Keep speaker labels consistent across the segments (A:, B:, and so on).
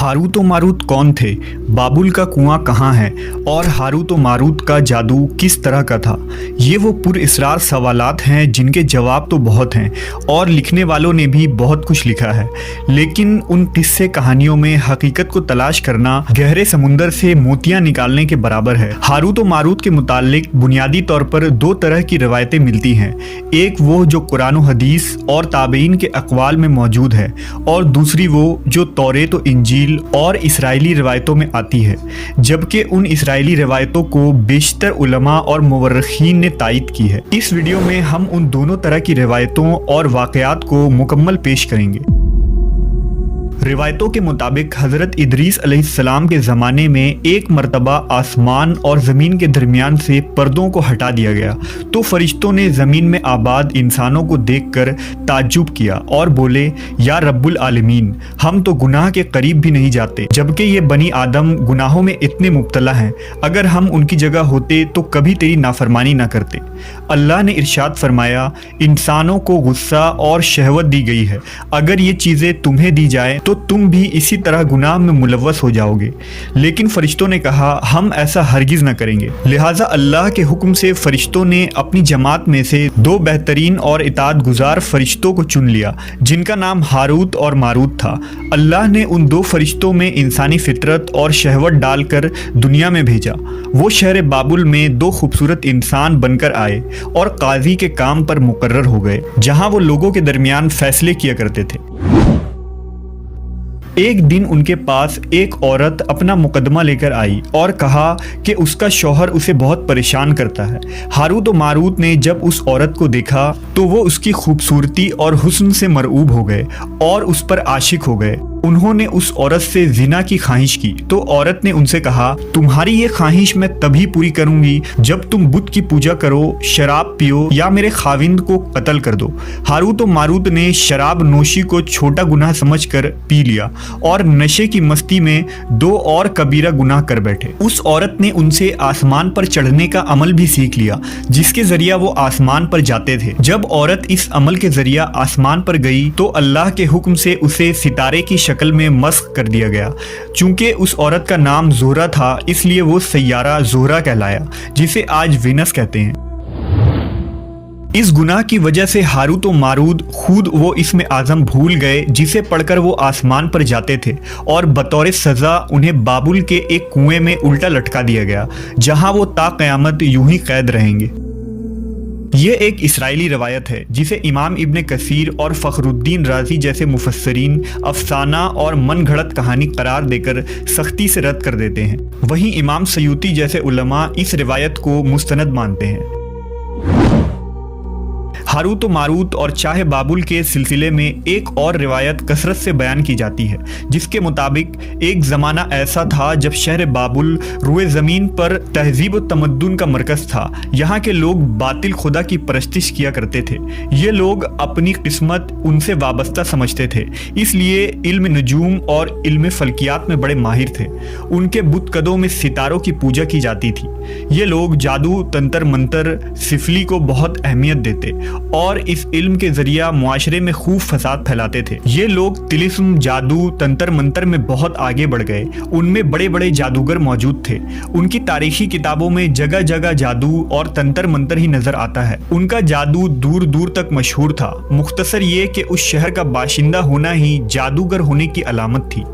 A: Harut व Marut कौन थे, बाबुल का कुआं कहाँ है और हारूत व मारूत का जादू किस तरह का था। ये वो पुरअसरार सवालात हैं जिनके जवाब तो बहुत हैं और लिखने वालों ने भी बहुत कुछ लिखा है, लेकिन उन किस्से कहानियों में हकीकत को तलाश करना गहरे समुंदर से मोतियां निकालने के बराबर है। हारूत व मारूत के मुतालिक बुनियादी तौर पर दो तरह की रवायतें मिलती हैं, एक वो जो कुरान व हदीस और ताबईन के अक़वाल में मौजूद है और दूसरी वो जो तौरेत व इंजील और इसराइली रिवायतों में आती है, जबकि उन इसराइली रिवायतों को बेशतर उलमा और मुवर्रिखीन ने तायीद की है। इस वीडियो में हम उन दोनों तरह की रिवायतों और वाक़यात को मुकम्मल पेश करेंगे। रिवायतों के मुताबिक हज़रत इदरीस अलैहिस्सलाम के ज़माने में एक मरतबा आसमान और ज़मीन के दरमियान से पर्दों को हटा दिया गया तो फरिश्तों ने ज़मीन में आबाद इंसानों को देखकर ताज्जुब किया और बोले, या रब्बुल आलमीन, हम तो गुनाह के करीब भी नहीं जाते, जबकि ये बनी आदम गुनाहों में इतने मुब्तला हैं। अगर हम उनकी जगह होते तो कभी तेरी नाफरमानी ना करते। अल्लाह ने इरशाद फरमाया, इंसानों को गुस्सा और शहवत दी गई है, अगर ये चीज़ें तुम्हें दी जाए तो तुम भी इसी तरह गुनाह में मुलव्वस हो जाओगे। लेकिन फरिश्तों ने कहा, हम ऐसा हरगिज़ न करेंगे। लिहाजा अल्लाह के हुक्म से फरिश्तों ने अपनी जमात में से दो बेहतरीन और इताअत गुजार फरिश्तों को चुन लिया, जिनका नाम हारूत और मारूत था। अल्लाह ने उन दो फरिश्तों में इंसानी फितरत और शहवत डालकर दुनिया में भेजा। वो शहर बाबुल में दो खूबसूरत इंसान बनकर आए और काजी के काम पर मुकर्रर हो गए, जहां वो लोगों के दरमियान फैसले किया करते थे। एक दिन उनके पास एक औरत अपना मुकदमा लेकर आई और कहा कि उसका शौहर उसे बहुत परेशान करता है। हारूत व मारूत ने जब उस औरत को देखा तो वो उसकी खूबसूरती और हुस्न से मरऊब हो गए और उस पर आशिक हो गए। उन्होंने उस औरत से जिना की ख्वाहिश की तो औरत ने उनसे कहा, तुम्हारी ये ख्वाहिश मैं तभी पूरी करूंगी जब तुम बुत की पूजा करो, शराब पियो या मेरे खाविंद को कत्ल कर दो। हारूत व मारूत ने शराब नोशी को छोटा गुनाह समझकर पी लिया और नशे की मस्ती में दो और कबीरा गुनाह कर बैठे। उस औरत ने उनसे आसमान पर चढ़ने का अमल भी सीख लिया, जिसके जरिया वो आसमान पर जाते थे। जब औरत इस अमल के जरिया आसमान पर गई तो अल्लाह के हुक्म से उसे सितारे की शक्ल में मस्ख कर दिया गया। चूंकि उस औरत का नाम ज़ोहरा था, इसलिए वो सैयारा ज़ोहरा कहलाया, जिसे आज वीनस कहते हैं। इस गुनाह की वजह से हारूत व मारूत खुद वो इसमें आज़म भूल गए जिसे पढ़कर वो आसमान पर जाते थे और बतौर सज़ा उन्हें बाबुल के एक कुएं में उल्टा लटका दिया गया, जहां वो ता क़यामत यूं ही कैद रहेंगे। ये एक इसराइली रवायत है जिसे इमाम इब्न कसीर और फ़खरुद्दीन राज़ी जैसे मुफस्सरीन अफसाना और मन घड़त कहानी करार देकर सख्ती से रद्द कर देते हैं। वहीं इमाम सयूती जैसे उलमा इस रिवायत को मुस्तनद मानते हैं। हारूत व मारूत और चाहे बाबुल के सिलसिले में एक और रिवायत कसरत से बयान की जाती है, जिसके मुताबिक एक ज़माना ऐसा था जब शहर बाबुल रुए ज़मीन पर तहजीब व तमद्दुन का मरकज़ था। यहाँ के लोग बातिल खुदा की परस्तिश किया करते थे। ये लोग अपनी किस्मत उनसे वाबस्ता समझते थे, इसलिए इल्म नजूम और इल्म फल्कियात में बड़े माहिर थे। उनके बुतकदों में सितारों की पूजा की जाती थी। ये लोग जादू, तंत्र मंत्र, सिफली को बहुत अहमियत देते और इस इल्म के जरिया मुआशरे में खूब फसाद फैलाते थे। ये लोग तिलिस्म, जादू, तंत्र मंत्र में बहुत आगे बढ़ गए। उनमें बड़े बड़े जादूगर मौजूद थे। उनकी तारीखी किताबों में जगह जगह जादू और तंत्र मंत्र ही नजर आता है। उनका जादू दूर दूर तक मशहूर था। मुख्तसर ये कि उस शहर का बाशिंदा होना ही जादूगर होने की अलामत थी।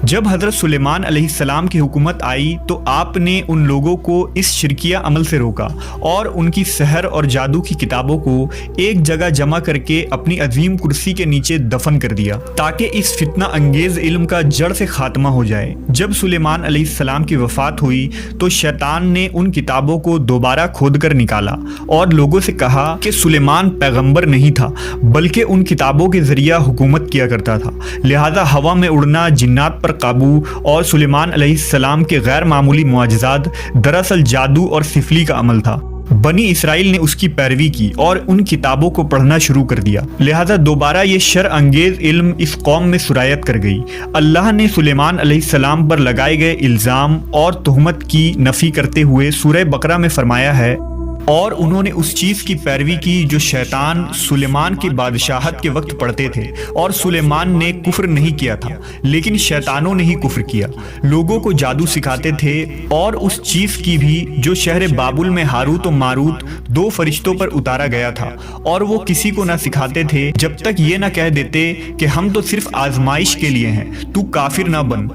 A: जब हज़रत सुलेमान अलैहिस्सलाम की हुकूमत आई तो आपने उन लोगों को इस शिरकिया अमल से रोका और उनकी सहर और जादू की किताबों को एक जगह जमा करके अपनी अजीम कुर्सी के नीचे दफन कर दिया, ताकि इस फितना अंगेज इल्म का जड़ से खात्मा हो जाए। जब सुलेमान अलैहिस्सलाम की वफ़ात हुई तो शैतान ने उन किताबों को दोबारा खोद कर निकाला और लोगों से कहा कि सुलेमान पैगम्बर नहीं था, बल्कि उन किताबों के ज़रिया हुकूमत किया करता था। लिहाजा हवा में उड़ना, जिन्नात पर काबू और सुलेमान अलैहिस्सलाम के गैर मामूली मुआजिज़ात दरअसल जादू और सिफली का अमल था। बनी इसराइल ने उसकी पैरवी की और उन किताबों को पढ़ना शुरू कर दिया। लिहाजा दोबारा ये शर अंगेज इल्म इस कौम में सुरायत कर गई। अल्लाह ने सुलेमान अलैहिस्सलाम पर लगाए गए इल्ज़ाम और तुहमत की नफ़ी करते हुए सूरह बकरा में फरमाया है, اور انہوں نے اس چیز کی پیروی کی جو شیطان سلیمان کی بادشاہت کے وقت پڑھتے تھے، اور سلیمان نے کفر نہیں کیا تھا لیکن شیطانوں نے ہی کفر کیا۔ لوگوں کو جادو سکھاتے تھے، اور اس چیز کی بھی جو شہر بابل میں ہاروت و ماروت دو فرشتوں پر اتارا گیا تھا، اور وہ کسی کو نہ سکھاتے تھے جب تک یہ نہ کہہ دیتے کہ ہم تو صرف آزمائش کے لیے ہیں، تو کافر نہ بن۔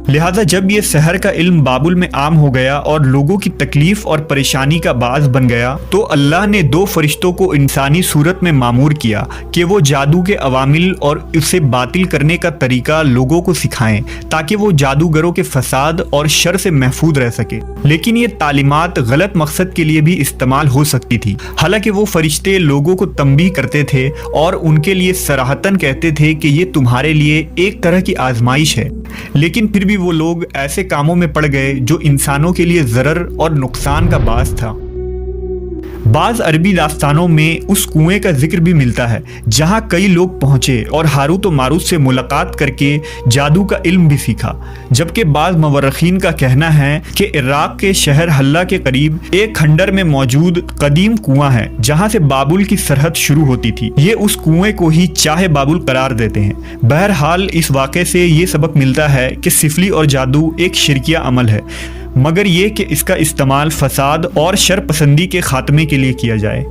A: لہذا جب یہ سحر کا علم بابل میں عام ہو گیا اور لوگوں کی تکلیف اور پریشانی کا باعث بن گیا، تو اللہ نے دو فرشتوں کو انسانی صورت میں مامور کیا کہ وہ جادو کے عوامل اور اسے باطل کرنے کا طریقہ لوگوں کو سکھائیں تاکہ وہ جادوگروں کے فساد اور شر سے محفوظ رہ سکے۔ لیکن یہ تعلیمات غلط مقصد کے لیے بھی استعمال ہو سکتی تھی، حالانکہ وہ فرشتے لوگوں کو تنبیہ کرتے تھے اور ان کے لیے صراحتاً کہتے تھے کہ یہ تمہارے لیے ایک طرح کی آزمائش ہے، لیکن پھر بھی وہ لوگ ایسے کاموں میں پڑ گئے جو انسانوں کے لیے ضرر اور نقصان کا باعث تھا۔ بعض عربی داستانوں میں اس کنویں کا ذکر بھی ملتا ہے جہاں کئی لوگ پہنچے اور ہاروت و ماروت سے ملاقات کر کے جادو کا علم بھی سیکھا، جبکہ بعض مورخین کا کہنا ہے کہ عراق کے شہر حلہ کے قریب ایک کھنڈر میں موجود قدیم کنواں ہے جہاں سے بابل کی سرحد شروع ہوتی تھی۔ یہ اس کنویں کو ہی چاہ بابل قرار دیتے ہیں۔ بہرحال اس واقعے سے یہ سبق ملتا ہے کہ سفلی اور جادو ایک شرکیہ عمل ہے، مگر یہ کہ اس کا استعمال فساد اور شر پسندی کے خاتمے کے لیے کیا جائے۔